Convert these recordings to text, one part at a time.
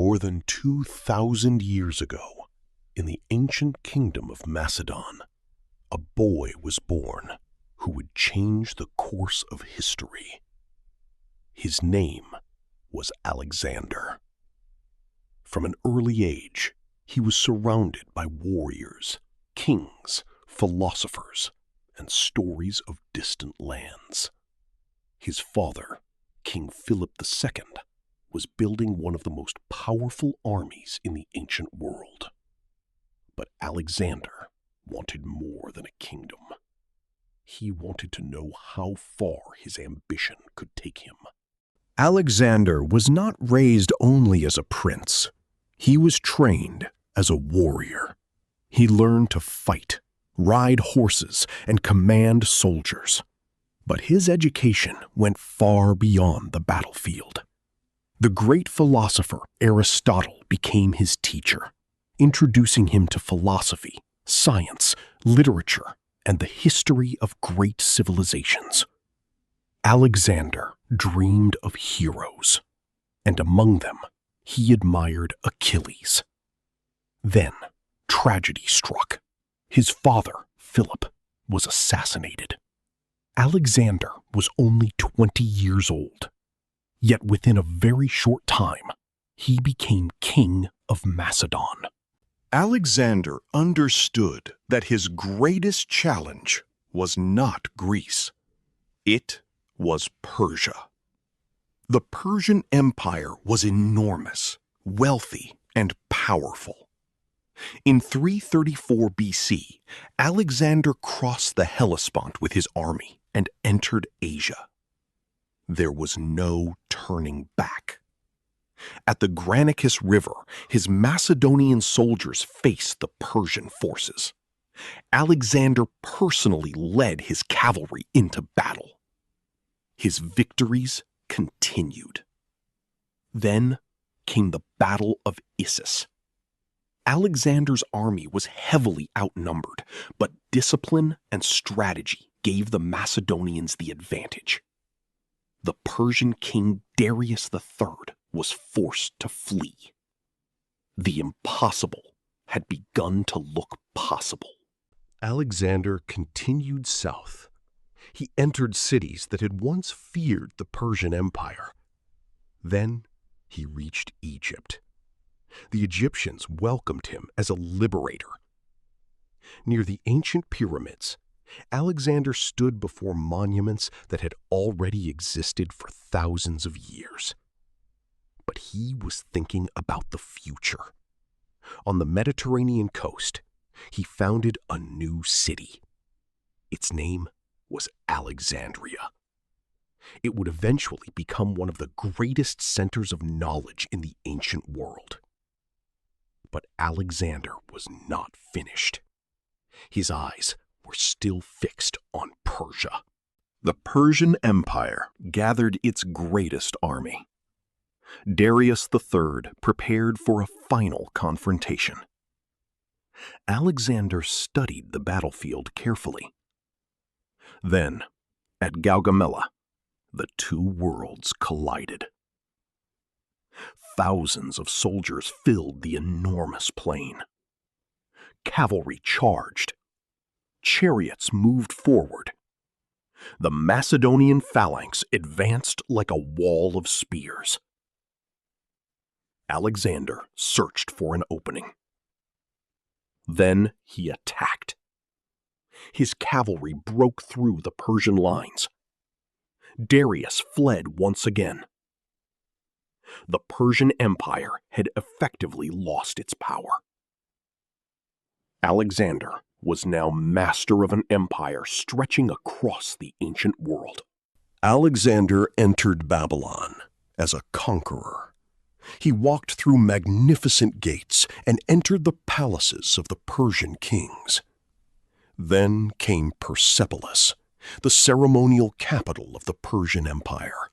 More than 2,000 years ago, in the ancient kingdom of Macedon, a boy was born who would change the course of history. His name was Alexander. From an early age, he was surrounded by warriors, kings, philosophers, and stories of distant lands. His father, King Philip II, was building one of the most powerful armies in the ancient world. But Alexander wanted more than a kingdom. He wanted to know how far his ambition could take him. Alexander was not raised only as a prince. He was trained as a warrior. He learned to fight, ride horses, and command soldiers. But his education went far beyond the battlefield. The great philosopher Aristotle became his teacher, introducing him to philosophy, science, literature, and the history of great civilizations. Alexander dreamed of heroes, and among them, he admired Achilles. Then, tragedy struck. His father, Philip, was assassinated. Alexander was only 20 years old. Yet within a very short time, he became king of Macedon. Alexander understood that his greatest challenge was not Greece. It was Persia. The Persian Empire was enormous, wealthy, and powerful. In 334 BC, Alexander crossed the Hellespont with his army and entered Asia. There was no turning back. At the Granicus River, his Macedonian soldiers faced the Persian forces. Alexander personally led his cavalry into battle. His victories continued. Then came the Battle of Issus. Alexander's army was heavily outnumbered, but discipline and strategy gave the Macedonians the advantage. The Persian king Darius III was forced to flee. The impossible had begun to look possible. Alexander continued south. He entered cities that had once feared the Persian Empire. Then he reached Egypt. The Egyptians welcomed him as a liberator. Near the ancient pyramids, Alexander stood before monuments that had already existed for thousands of years. But he was thinking about the future. On the Mediterranean coast, he founded a new city. Its name was Alexandria. It would eventually become one of the greatest centers of knowledge in the ancient world. But Alexander was not finished. His eyes were still fixed on Persia. The Persian Empire gathered its greatest army. Darius III prepared for a final confrontation. Alexander studied the battlefield carefully. Then, at Gaugamela, the two worlds collided. Thousands of soldiers filled the enormous plain. Cavalry charged. Chariots moved forward. The Macedonian phalanx advanced like a wall of spears. Alexander searched for an opening. Then he attacked. His cavalry broke through the Persian lines. Darius fled once again. The Persian Empire had effectively lost its power. Alexander was now master of an empire stretching across the ancient world. Alexander entered Babylon as a conqueror. He walked through magnificent gates and entered the palaces of the Persian kings. Then came Persepolis, the ceremonial capital of the Persian Empire.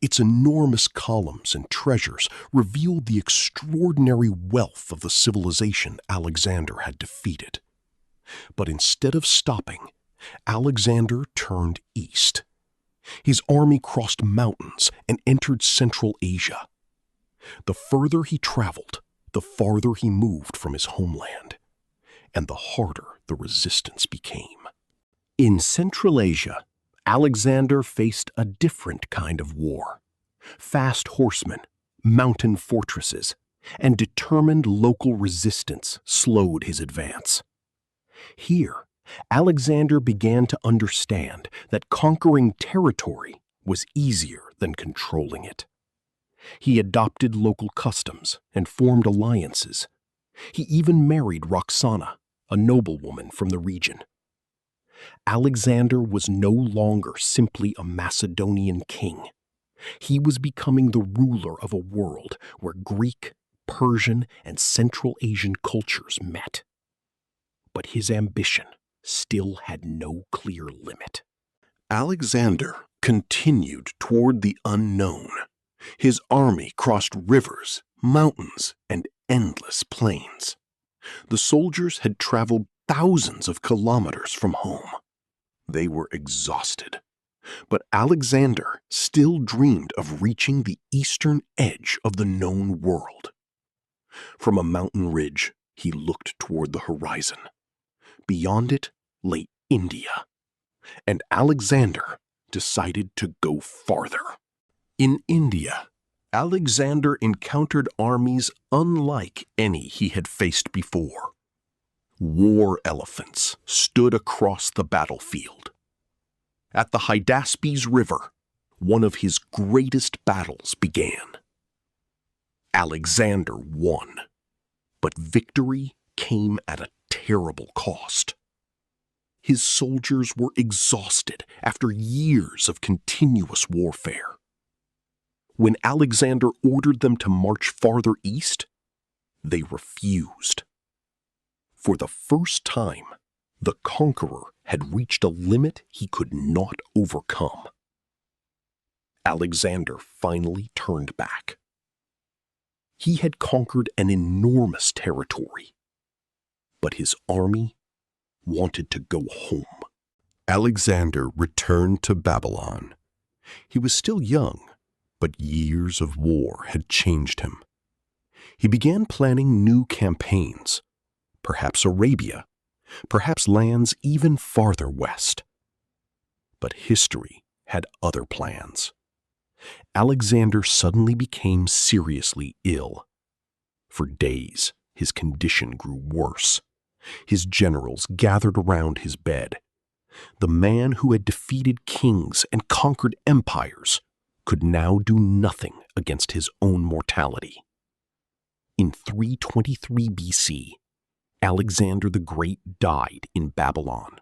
Its enormous columns and treasures revealed the extraordinary wealth of the civilization Alexander had defeated. But instead of stopping, Alexander turned east. His army crossed mountains and entered Central Asia. The further he traveled, the farther he moved from his homeland, and the harder the resistance became. In Central Asia, Alexander faced a different kind of war. Fast horsemen, mountain fortresses, and determined local resistance slowed his advance. Here, Alexander began to understand that conquering territory was easier than controlling it. He adopted local customs and formed alliances. He even married Roxana, a noblewoman from the region. Alexander was no longer simply a Macedonian king. He was becoming the ruler of a world where Greek, Persian, and Central Asian cultures met. But his ambition still had no clear limit. Alexander continued toward the unknown. His army crossed rivers, mountains, and endless plains. The soldiers had traveled thousands of kilometers from home. They were exhausted. But Alexander still dreamed of reaching the eastern edge of the known world. From a mountain ridge, he looked toward the horizon. Beyond it lay India, and Alexander decided to go farther. In India, Alexander encountered armies unlike any he had faced before. War elephants stood across the battlefield. At the Hydaspes River, one of his greatest battles began. Alexander won, but victory came at a terrible cost. His soldiers were exhausted after years of continuous warfare. When Alexander ordered them to march farther east, they refused. For the first time, the conqueror had reached a limit he could not overcome. Alexander finally turned back. He had conquered an enormous territory, but his army wanted to go home. Alexander returned to Babylon. He was still young, but years of war had changed him. He began planning new campaigns, perhaps Arabia, perhaps lands even farther west. But history had other plans. Alexander suddenly became seriously ill. For days, his condition grew worse. His generals gathered around his bed. The man who had defeated kings and conquered empires could now do nothing against his own mortality. In 323 BC, Alexander the Great died in Babylon.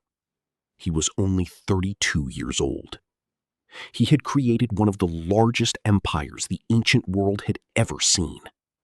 He was only 32 years old. He had created one of the largest empires the ancient world had ever seen.